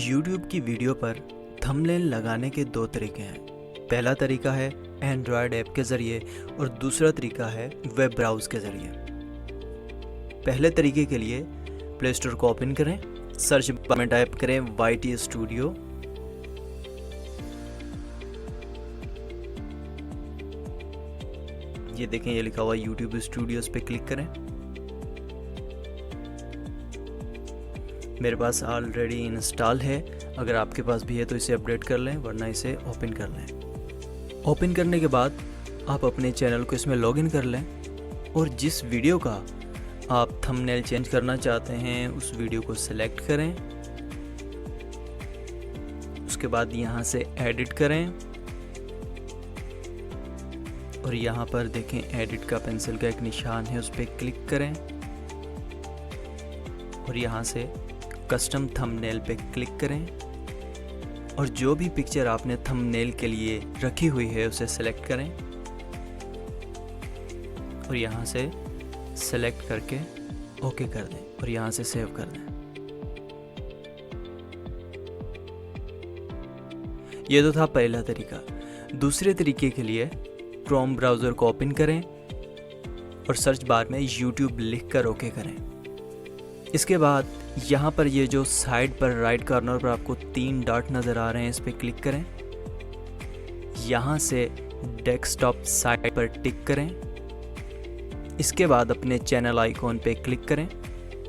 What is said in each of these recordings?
YouTube की video पर thumbnail लगाने के दो तरीके हैं। पहला तरीका है एंड्रॉयड ऐप के ज़रिए और दूसरा तरीका है वेब ब्राउज़ के ज़रिए। पहले तरीके के लिए प्ले स्टोर को ओपन करें, सर्च बार में टाइप करें YT स्टूडियो। ये देखें, ये लिखा हुआ YouTube स्टूडियोज पे क्लिक करें। मेरे पास ऑलरेडी इंस्टॉल है, अगर आपके पास भी है तो इसे अपडेट कर लें, वरना इसे ओपन कर लें। ओपन करने के बाद आप अपने चैनल को इसमें लॉगिन कर लें और जिस वीडियो का आप थंबनेल चेंज करना चाहते हैं उस वीडियो को सिलेक्ट करें। उसके बाद यहाँ से एडिट करें और यहाँ पर देखें एडिट का पेंसिल का एक निशान है, उस पर क्लिक करें और यहाँ से कस्टम थंबनेल पे क्लिक करें और जो भी पिक्चर आपने थंबनेल के लिए रखी हुई है उसे सेलेक्ट करें और यहाँ से सेलेक्ट करके ओके कर दें और यहाँ से सेव कर दें। ये तो था पहला तरीका। दूसरे तरीके के लिए क्रोम ब्राउज़र को ओपन करें और सर्च बार में YouTube लिखकर ओके करें। इसके बाद यहाँ पर ये जो साइड पर राइट कॉर्नर पर आपको 3 डॉट नज़र आ रहे हैं, इस पर क्लिक करें। यहाँ से डेस्कटॉप साइड पर टिक करें। इसके बाद अपने चैनल आइकॉन पे क्लिक करें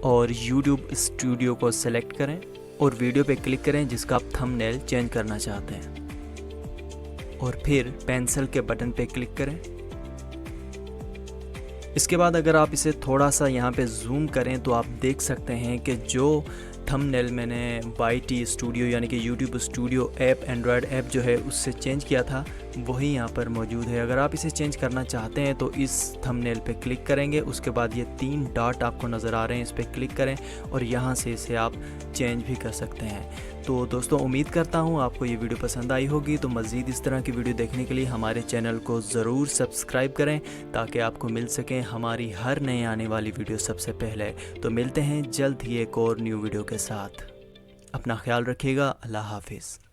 और YouTube स्टूडियो को सेलेक्ट करें और वीडियो पे क्लिक करें जिसका आप थंबनेल चेंज करना चाहते हैं और फिर पेंसिल के बटन पे क्लिक करें। इसके बाद अगर आप इसे थोड़ा सा यहाँ पे जूम करें तो आप देख सकते हैं कि जो थंबनेल मैंने YT स्टूडियो यानी कि YouTube studio app, Android app जो है उससे चेंज किया था वही यहाँ पर मौजूद है। अगर आप इसे चेंज करना चाहते हैं तो इस थंबनेल पे क्लिक करेंगे। उसके बाद ये 3 डॉट आपको नज़र आ रहे हैं, इस पर क्लिक करें और यहाँ से इसे आप चेंज भी कर सकते हैं। तो दोस्तों, उम्मीद करता हूँ आपको ये वीडियो पसंद आई होगी। तो मज़ीद इस तरह की वीडियो देखने के लिए हमारे चैनल को ज़रूर सब्सक्राइब करें ताकि आपको मिल सकें हमारी हर नई आने वाली वीडियो सबसे पहले। तो मिलते हैं जल्द ही एक और न्यू वीडियो के साथ। अपना ख्याल रखिएगा। अल्लाह हाफिज़।